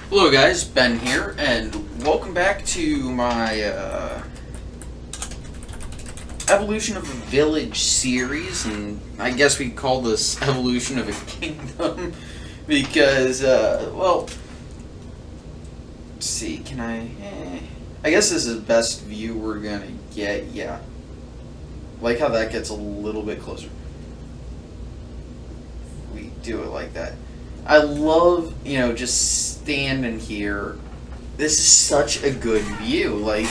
Hello guys, Ben here, and welcome back to my Evolution of a Village series, and I guess we could call this Evolution of a Kingdom, because, well, let's see, can I guess this is the best view we're gonna get, yeah. Like how that gets a little bit closer. We do it like that. I love, just standing here. This is such a good view. Like,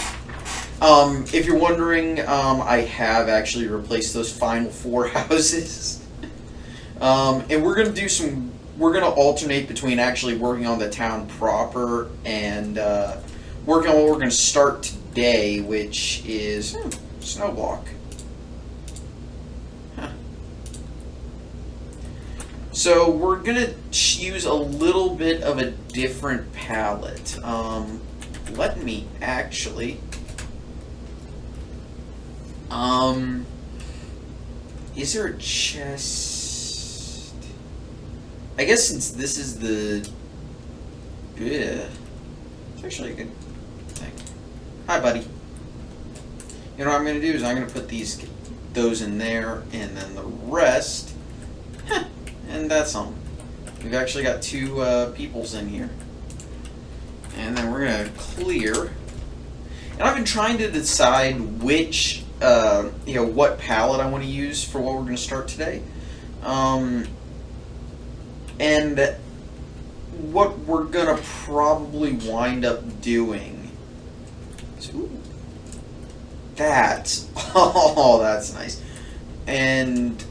if you're wondering, I have actually replaced those final four houses. And we're gonna alternate between actually working on the town proper and working on what we're gonna start today, which is snow block. So we're gonna use a little bit of a different palette. Let me actually. Is there a chest? I guess since this is the. Yeah, it's actually a good thing. Hi, buddy. You know what I'm gonna do is I'm gonna put those in there, and then the rest. And that's something. We've actually got two peoples in here. And then we're going to clear. And I've been trying to decide which, what palette I want to use for what we're going to start today. And what we're going to probably wind up doing. Ooh, that's nice. And...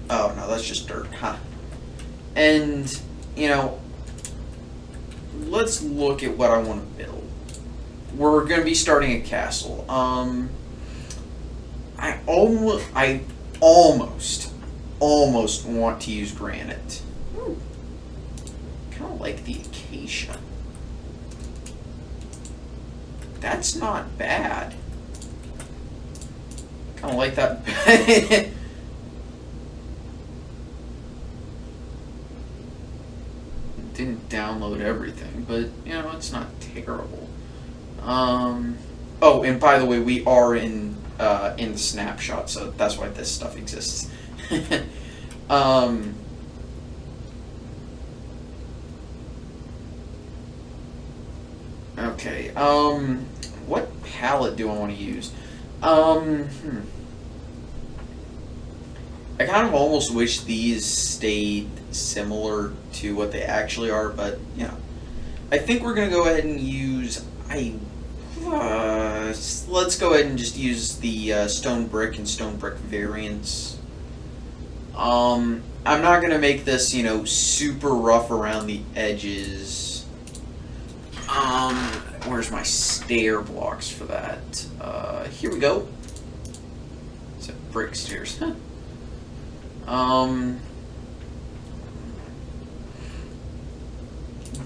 oh, no, that's just dirt, huh? And, let's look at what I want to build. We're going to be starting a castle. I almost want to use granite. Kind of like the acacia. That's not bad. Kind of like that. Didn't download everything, but it's not terrible. Oh, and by the way, we are in the snapshot, so that's why this stuff exists. Okay. What palette do I want to use? I kind of almost wish these stayed similar to what they actually are, but I think we're gonna go ahead and use let's go ahead and just use the stone brick and stone brick variants. I'm not gonna make this super rough around the edges. Where's my stair blocks for that? Here we go. It's a brick stairs.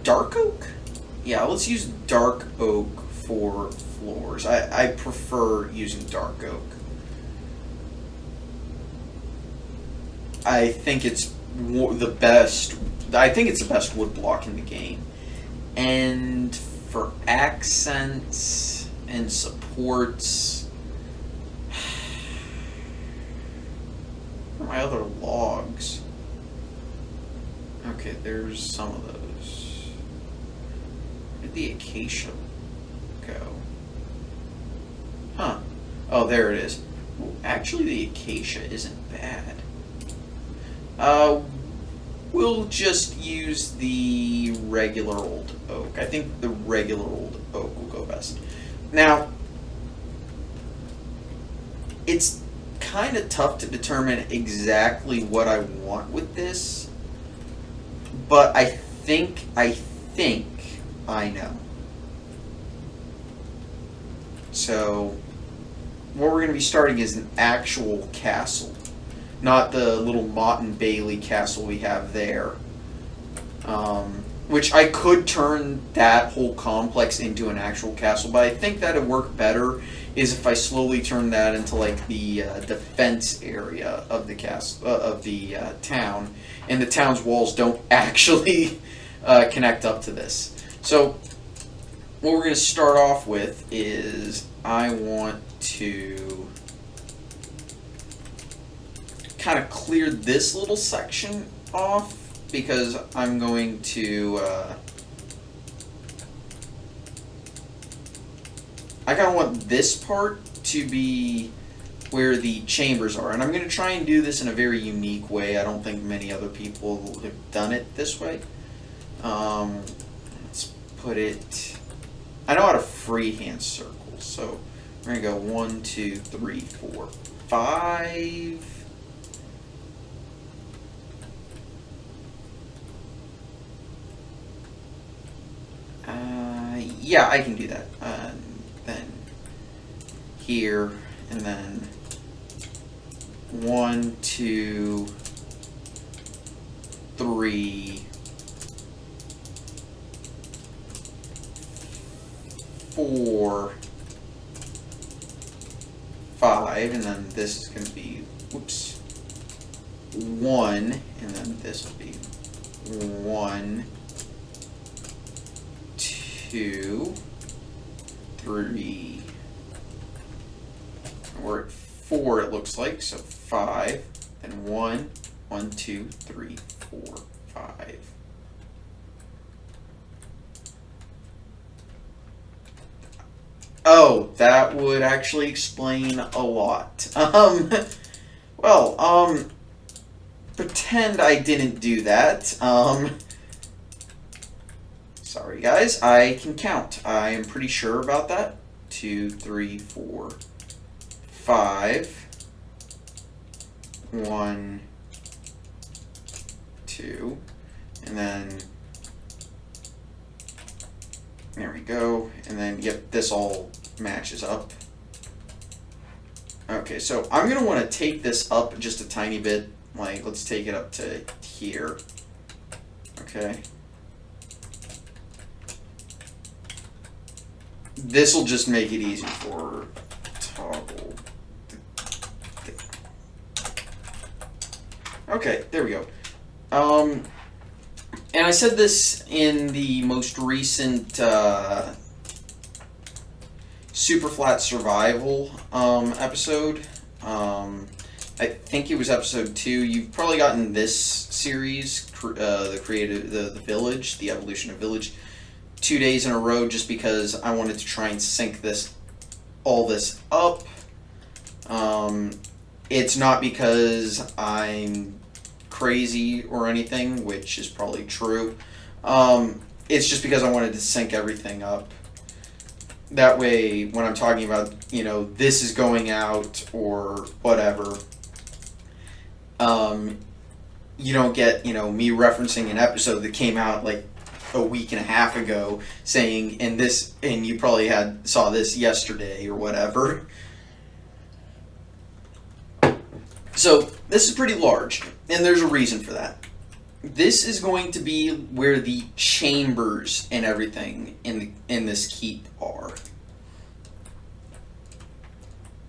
Dark oak? Yeah, let's use dark oak for floors. I prefer using dark oak. I think it's the best. I think it's the best wood block in the game. And for accents and supports, where are my other logs? Okay, there's some of those. Where did the acacia go? Huh. Oh, there it is. Well, actually, the acacia isn't bad. We'll just use the regular old oak. I think the regular old oak will go best. Now, it's kind of tough to determine exactly what I want with this, but I think I know. So what we're going to be starting is an actual castle, not the little Mott and Bailey castle we have there, which I could turn that whole complex into an actual castle, but I think that would work better is if I slowly turn that into like the defense area of the town, and the town's walls don't actually connect up to this. So what we're going to start off with is I want to kind of clear this little section off because I'm going to I kind of want this part to be where the chambers are, and I'm going to try and do this in a very unique way. I don't think many other people have done it this way. Let's put it, I know how to freehand circles, so we're going to go 1, 2, 3, 4, 5. Yeah, I can do that. Then here, and then 1, 2, 3, 4, 5, and then this is going to be, whoops, 1, and then this will be 1, 2, 3, we're at 4 it looks like, so 5, and 1, 1, 2, 3, 4, 5. Oh, that would actually explain a lot. Pretend I didn't do that. Sorry guys, I can count. I am pretty sure about that. 2, 3, 4, 5. 1, 2, and then there we go, and then yep, this all matches up. Okay, so I'm gonna want to take this up just a tiny bit. Like, let's take it up to here. Okay. This will just make it easy for toggle. Okay, there we go. And I said this in the most recent Super Flat Survival episode. I think it was episode 2. You've probably gotten this series, the Village, the Evolution of Village, 2 days in a row, just because I wanted to try and sync all this up. It's not because I'm crazy or anything, which is probably true. It's just because I wanted to sync everything up. That way, when I'm talking about, this is going out or whatever, you don't get, me referencing an episode that came out like a week and a half ago saying, and you probably saw this yesterday or whatever. So this is pretty large, and there's a reason for that. This is going to be where the chambers and everything in this keep are.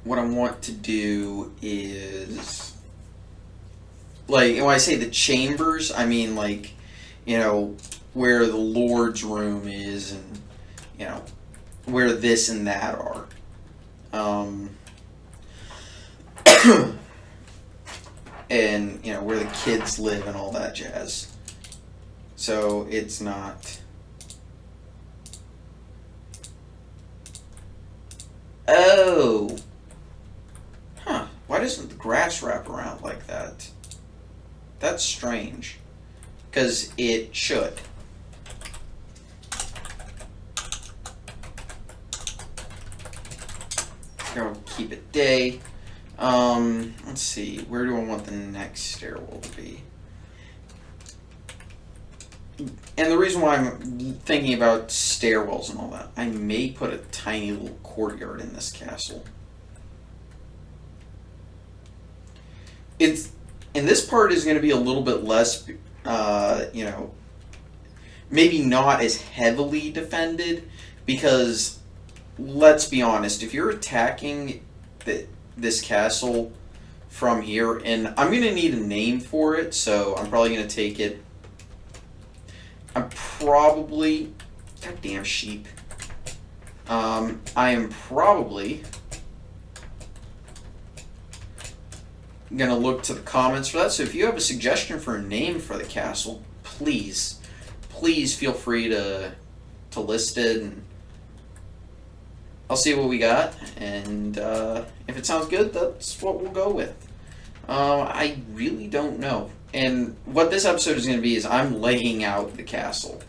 What I want to do is, like, when I say the chambers, I mean like, where the Lord's room is, and where this and that are. And where the kids live and all that jazz. So it's not. Oh. Huh. Why doesn't the grass wrap around like that? That's strange. Because it should. I'll keep it day. Let's see, where do I want the next stairwell to be? And the reason why I'm thinking about stairwells and all that, I may put a tiny little courtyard in this castle. And this part is going to be a little bit less, maybe not as heavily defended, because let's be honest, if you're attacking this castle from here, and I'm going to need a name for it, so I'm probably going to take it. I'm probably... Goddamn sheep. I am probably going to look to the comments for that, so if you have a suggestion for a name for the castle, please feel free to list it, and I'll see what we got, and if it sounds good, that's what we'll go with. I really don't know. And what this episode is going to be is I'm laying out the castle.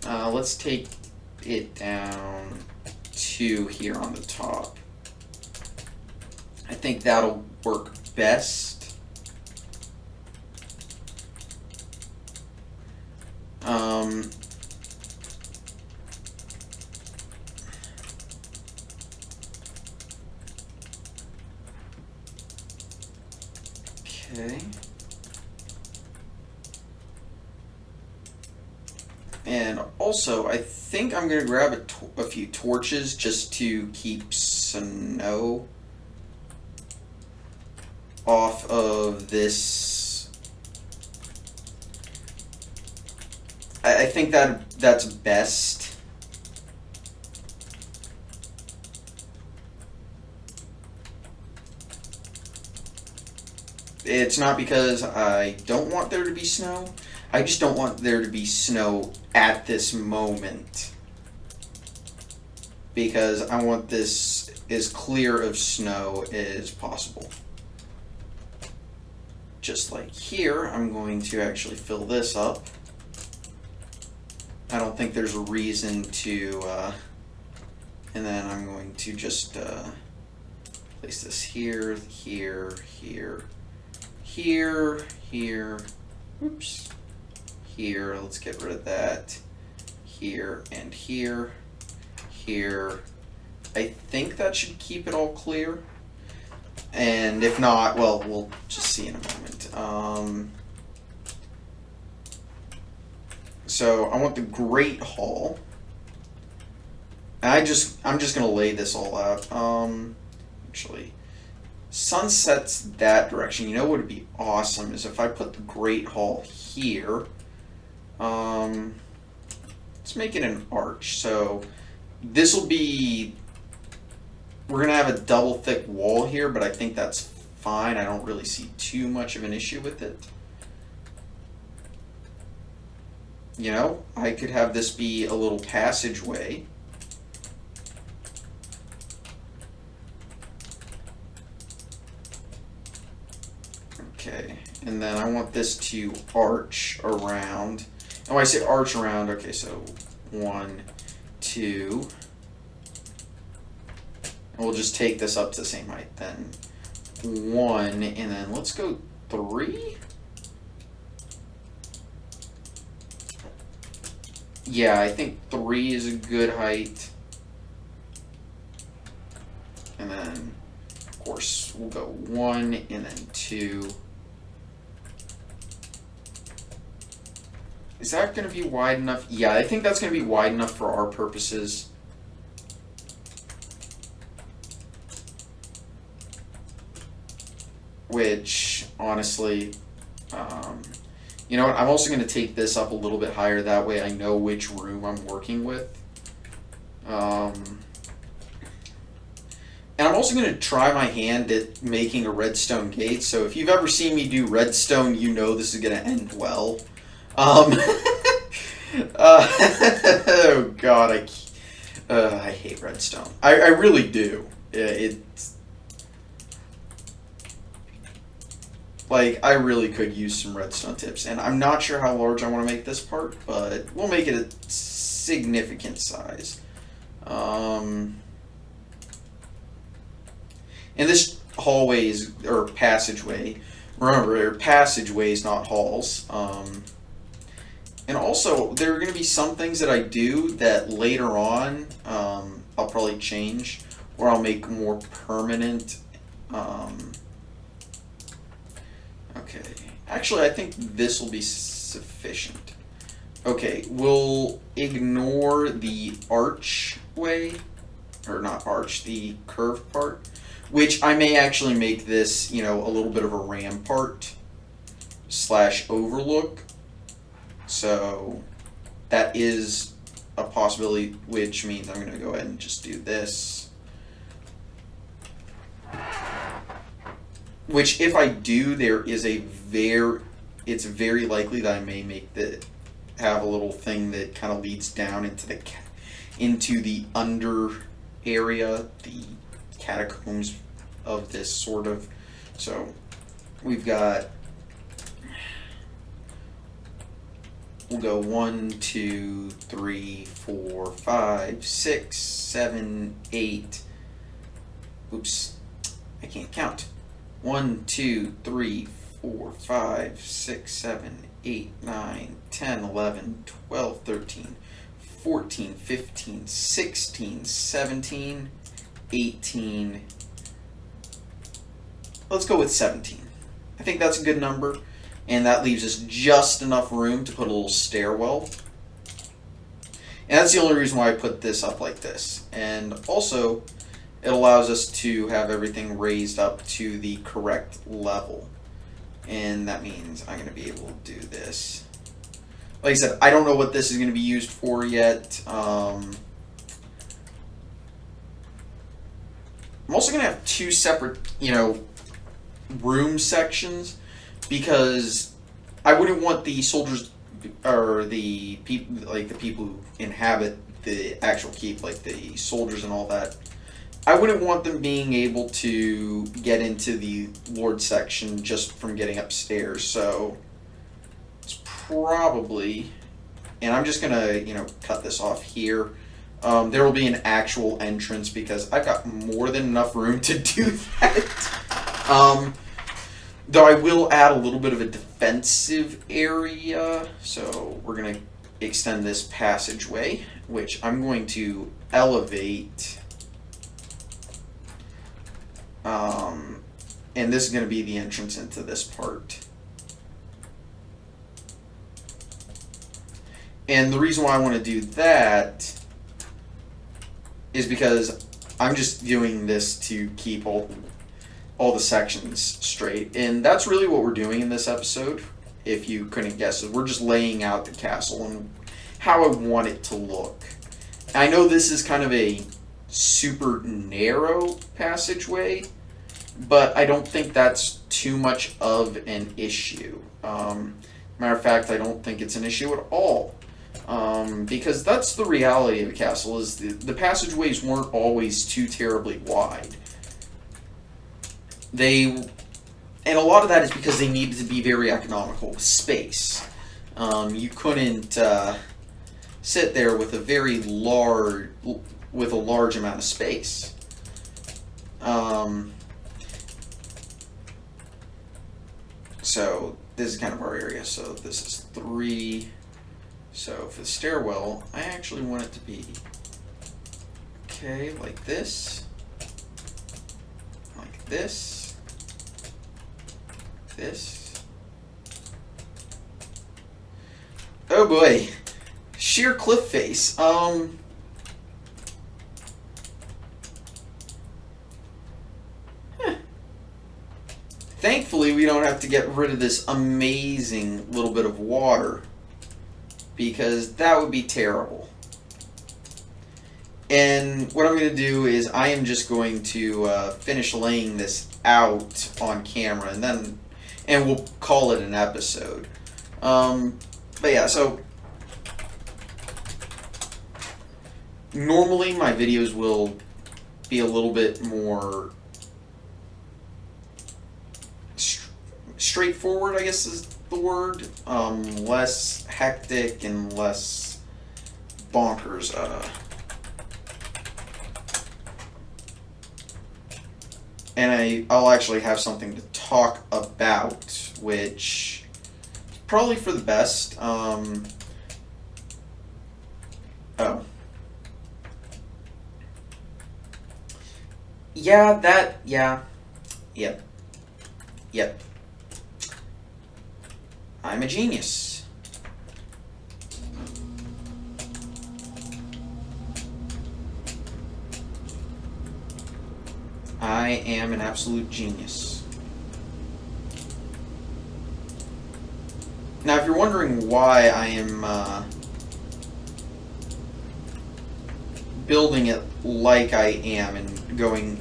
Let's take it down to here on the top. I think that'll work best. Okay. And also, I think I'm going to grab a few torches just to keep snow off of this. I think that's best. It's not because I don't want there to be snow. I just don't want there to be snow at this moment. Because I want this as clear of snow as possible. Just like here, I'm going to actually fill this up. I don't think there's a reason to... and then I'm going to just place this here, here, here, here, oops, here, let's get rid of that, here, and here, here. I think that should keep it all clear, and if not, well, we'll just see in a moment. So I want the Great Hall, and I'm just gonna lay this all out. Actually, sunsets that direction. You know what would be awesome is if I put the Great Hall here. Let's make it an arch. So this will be, we're gonna have a double thick wall here, but I think that's fine. I don't really see too much of an issue with it. You know, I could have this be a little passageway. Okay, and then I want this to arch around. And when I say arch around, okay, so 1, 2. And we'll just take this up to the same height then. 1, and then let's go 3. Yeah, I think 3 is a good height. And then, of course, we'll go 1 and then 2. Is that going to be wide enough? Yeah, I think that's going to be wide enough for our purposes. Which, honestly, you know what? I'm also going to take this up a little bit higher. That way I know which room I'm working with. And I'm also going to try my hand at making a redstone gate. So if you've ever seen me do redstone, you know this is going to end well. Oh God, I hate redstone. I really do. It's like, I really could use some redstone tips, and I'm not sure how large I want to make this part, but we'll make it a significant size. And this hallways or passageway, remember, they're passageways, not halls. And also, there are going to be some things that I do that later on I'll probably change, or I'll make more permanent. Okay, actually I think this will be sufficient. Okay, we'll ignore the archway or not arch, the curved part, which I may actually make this, you know, a little bit of a rampart / overlook. So that is a possibility, which means I'm going to go ahead and just do this. Which, if I do, there is it's very likely that I may have a little thing that kind of leads down into the under area, the catacombs of this sort of. So we've got. We'll go 1, 2, 3, 4, 5, 6, 7, 8. Oops, I can't count. 1, 2, 3, 4, 5, 6, 7, 8, 9, 10, 11, 12, 13, 14, 15, 16, 17, 18. Let's go with 17. I think that's a good number. And that leaves us just enough room to put a little stairwell. And that's the only reason why I put this up like this. And also, it allows us to have everything raised up to the correct level. And that means I'm going to be able to do this. Like I said, I don't know what this is going to be used for yet. I'm also going to have 2 separate, room sections. Because I wouldn't want the soldiers or the people, like the people who inhabit the actual keep, like the soldiers and all that. I wouldn't want them being able to get into the Lord section just from getting upstairs. So it's probably, and I'm just gonna cut this off here. There will be an actual entrance because I've got more than enough room to do that. Though I will add a little bit of a defensive area, so we're going to extend this passageway, which I'm going to elevate. And this is going to be the entrance into this part. And the reason why I want to do that is because I'm just doing this to keep all the sections straight, and that's really what we're doing in this episode. If you couldn't guess it, we're just laying out the castle and how I want it to look. I know this is kind of a super narrow passageway, but I don't think that's too much of an issue. Matter of fact, I don't think it's an issue at all, because that's the reality of a castle. Is the passageways weren't always too terribly wide. And a lot of that is because they needed to be very economical with space. You couldn't sit there with a large amount of space. So this is kind of our area. So this is 3. So for the stairwell, I actually want it to be like this, like this. This. Oh boy. Sheer cliff face. Thankfully, we don't have to get rid of this amazing little bit of water, because that would be terrible. And what I'm going to do is I am just going to finish laying this out on camera, and we'll call it an episode. But yeah, so normally my videos will be a little bit more straightforward, I guess is the word. Less hectic and less bonkers. And I'll actually have something to talk about, which is probably for the best. Yep. I'm a genius. I am an absolute genius. Now, if you're wondering why I am building it like I am and going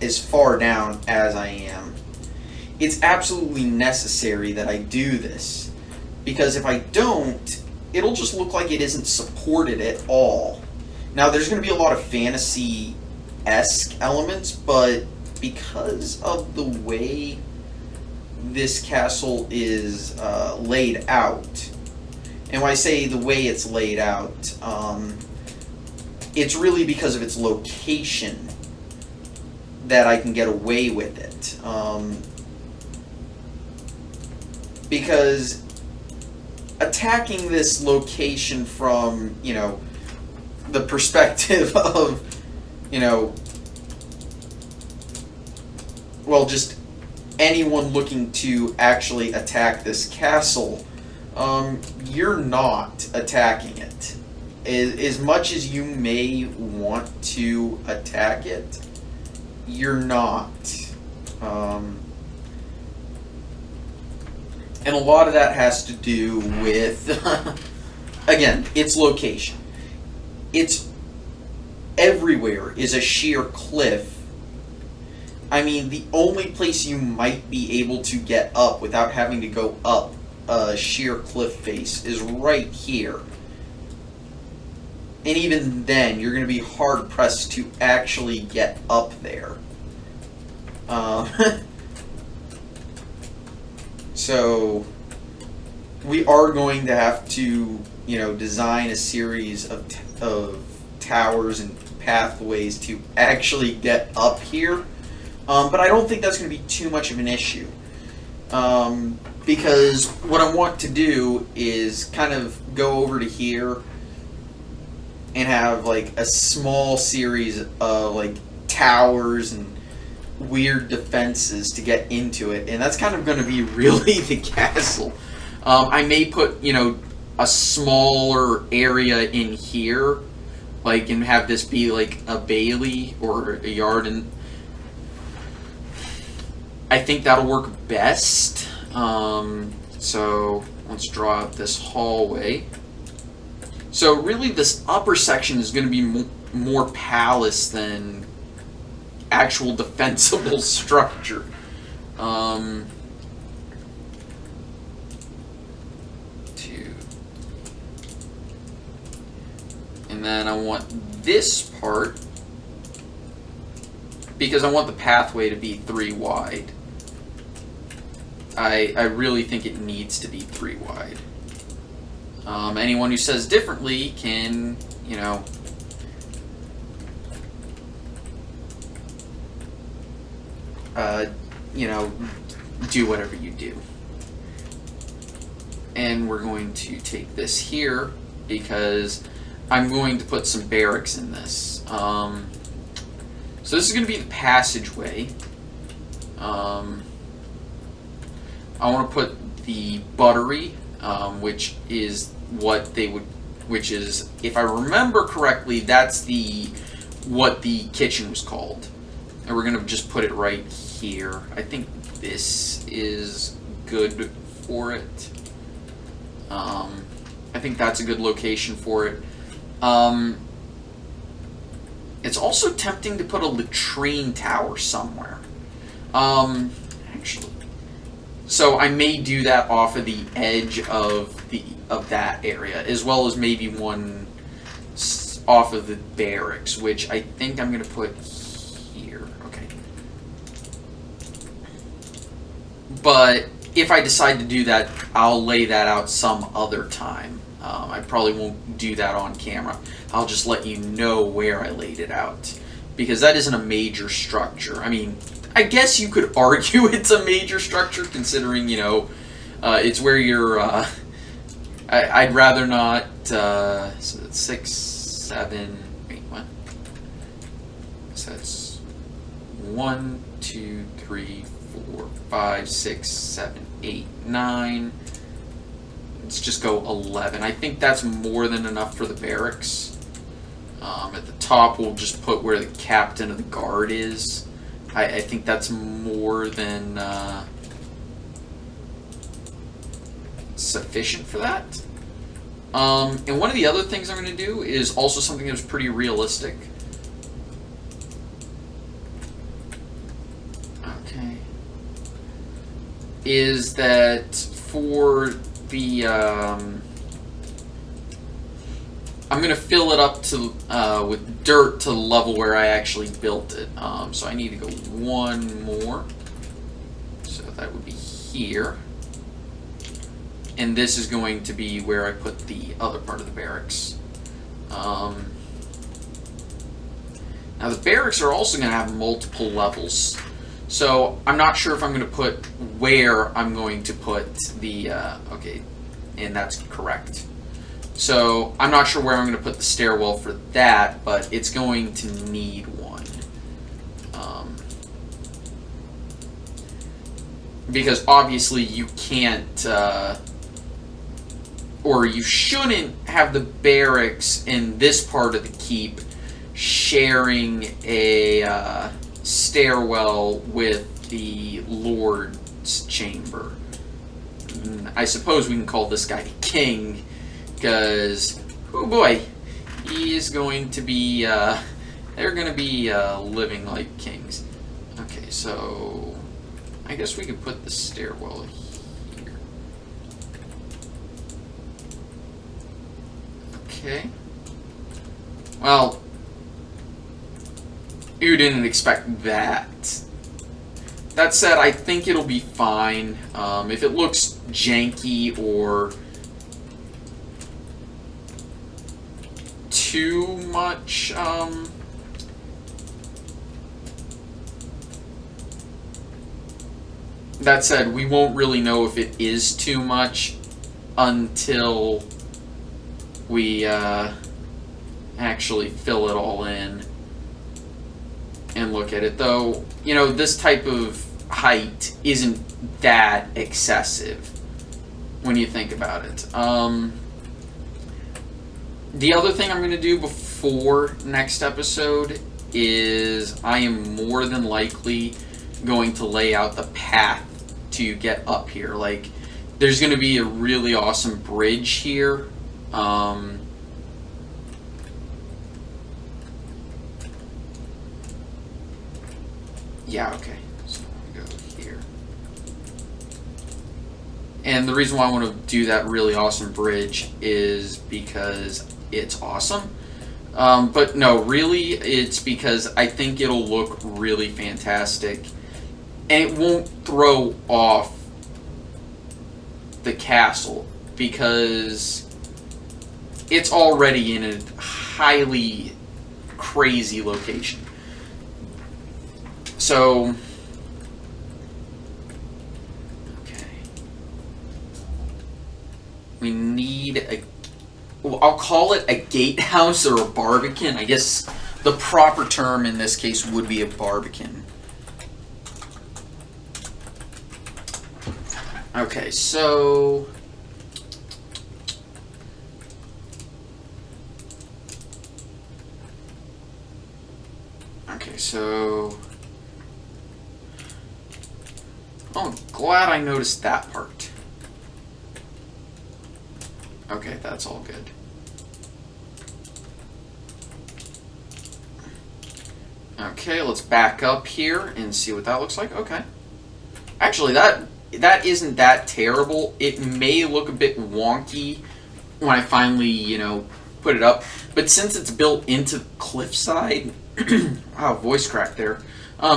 as far down as I am, it's absolutely necessary that I do this. Because if I don't, it'll just look like it isn't supported at all. Now, there's going to be a lot of fantasy-esque elements, but because of the way this castle is laid out, and when I say the way it's laid out, it's really because of its location that I can get away with it. Because attacking this location from, the perspective of, just anyone looking to actually attack this castle, you're not attacking it. As much as you may want to attack it, you're not. And a lot of that has to do with, again, its location. It's everywhere is a sheer cliff. I mean, the only place you might be able to get up without having to go up a sheer cliff face is right here. And even then, you're going to be hard-pressed to actually get up there. So, we are going to have to, design a series of towers and pathways to actually get up here. But I don't think that's going to be too much of an issue. Because what I want to do is kind of go over to here and have like a small series of like towers and weird defenses to get into it, and that's kind of going to be really the castle. I may put, a smaller area in here, like, and have this be like a bailey or a yard, and I think that'll work best. So let's draw out this hallway. So really this upper section is going to be more palace than actual defensible structure. And then I want this part, because I want the pathway to be 3 wide. I really think it needs to be 3 wide. Anyone who says differently can, do whatever you do. And we're going to take this here because I'm going to put some barracks in this. So this is going to be the passageway. I want to put the buttery, which is what they would, which is, if I remember correctly, that's what the kitchen was called. And we're going to just put it right here. I think this is good for it. I think that's a good location for it. It's also tempting to put a latrine tower somewhere. Actually. So I may do that off of the edge of that area, as well as maybe one off of the barracks, which I think I'm going to put here. Okay. But if I decide to do that, I'll lay that out some other time. I probably won't do that on camera. I'll just let you know where I laid it out, because that isn't a major structure. I mean, I guess you could argue it's a major structure, considering, it's where you're, I'd rather not, so that's 6, 7, wait, what? So that's 1, 2, 3, 4, 5, 6, 7, 8, 9. Let's just go 11. I think that's more than enough for the barracks. At the top, we'll just put where the captain of the guard is. I think that's more than sufficient for that. And one of the other things I'm going to do is also something that's pretty realistic. Okay. Is that for the... I'm going to fill it up to with dirt to the level where I actually built it. So I need to go one more. So that would be here. And this is going to be where I put the other part of the barracks. Now the barracks are also going to have multiple levels. So I'm not sure if I'm going to put where I'm going to put the... okay, and that's correct. So I'm not sure where I'm going to put the stairwell for that, but it's going to need one. Because obviously you can't... or you shouldn't have the barracks in this part of the keep sharing a stairwell with the Lord's chamber. I suppose we can call this guy King, because, oh boy, he is going to be, they're going to be living like kings. Okay, so I guess we could put the stairwell here. Okay. Well, you didn't expect that. That said, I think it'll be fine. If it looks janky or too much, that said, we won't really know if it is too much until we actually fill it all in and look at it. Though, you know, this type of height isn't that excessive when you think about it. The other thing I'm going to do before next episode is I am more than likely going to lay out the path to get up here. Like, there's going to be a really awesome bridge here. Yeah, okay. So we go here. And the reason why I want to do that really awesome bridge is because it's awesome. But no, really, it's because I think it'll look really fantastic. And it won't throw off the castle because it's already in a highly crazy location. So, okay. We need a, well, I'll call it a gatehouse or a barbican. I guess the proper term in this case would be a barbican. Okay, so oh, glad I noticed that part. Okay, that's all good. Okay, let's back up here and see what that looks like. Okay. Actually, that isn't that terrible. It may look a bit wonky when I finally, you know, put it up. But since it's built into cliffside, wow, voice crack there.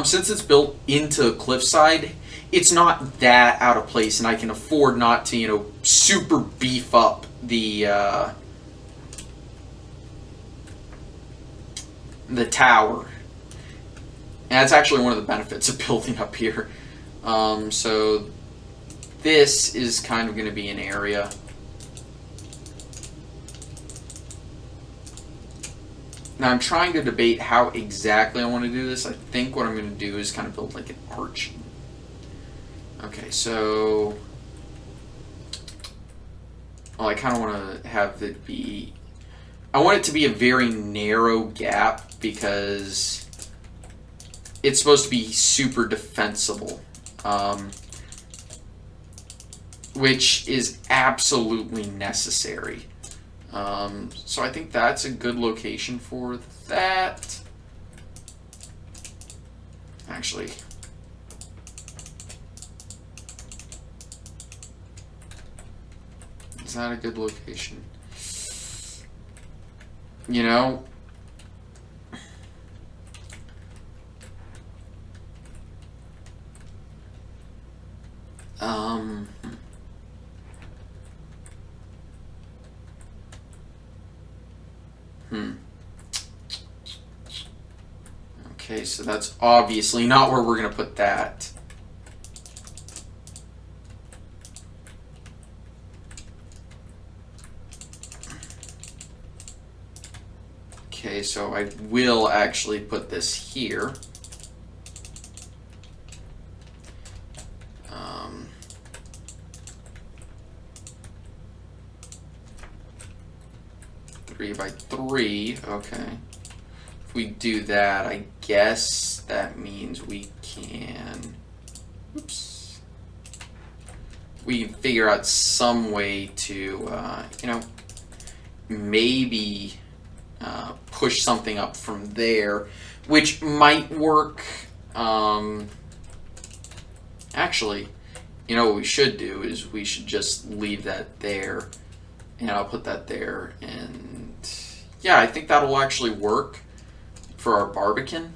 Since it's built into cliffside, it's not that out of place, and I can afford not to, you know, super beef up the tower. And that's actually one of the benefits of building up here. So this is kind of going to be an area. Now I'm trying to debate how exactly I want to do this. I think what I'm going to do is kind of build like an arch. Okay, so... well, I kind of want to have it be... I want it to be a very narrow gap because it's supposed to be super defensible, which is absolutely necessary. So I think that's a good location for that. Actually, is that a good location? You know, Okay, so that's obviously not where we're going to put that. Okay, so I will actually put this here. Three by three, okay. If we do that, I guess that means we can, oops, we can figure out some way to, you know, maybe push something up from there, which might work. Actually, you know what we should do is we should just leave that there, and I'll put that there, and yeah, I think that'll actually work for our Barbican.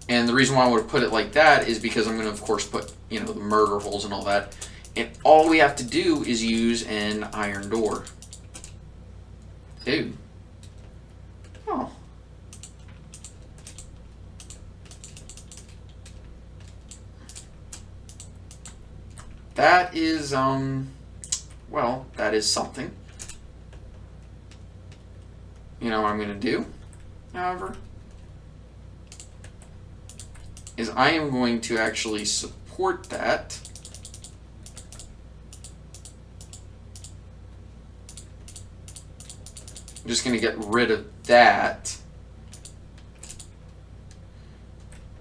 And the reason why I would put it like that is because I'm going to, of course, put, you know, the murder holes and all that. And all we have to do is use an iron door. Ew. Oh. That is, well, that is something. You know what I'm going to do, however, is I am going to actually support that. I'm just going to get rid of that.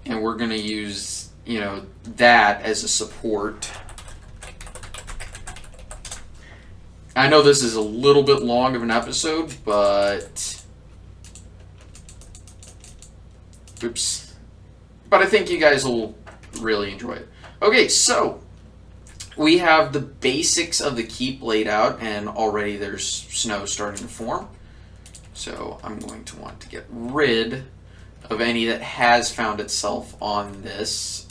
And we're going to use, you know, that as a support. I know this is a little bit long of an episode, but oops. But I think you guys will really enjoy it. Okay, so we have the basics of the keep laid out, and already there's snow starting to form. So I'm going to want to get rid of any that has found itself on this.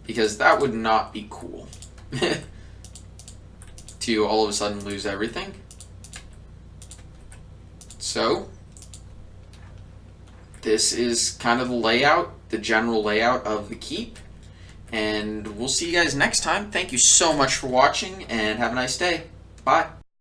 Because that would not be cool. To all of a sudden lose everything. So, this is kind of the layout, the general layout of the keep. And we'll see you guys next time. Thank you so much for watching, and have a nice day. Bye.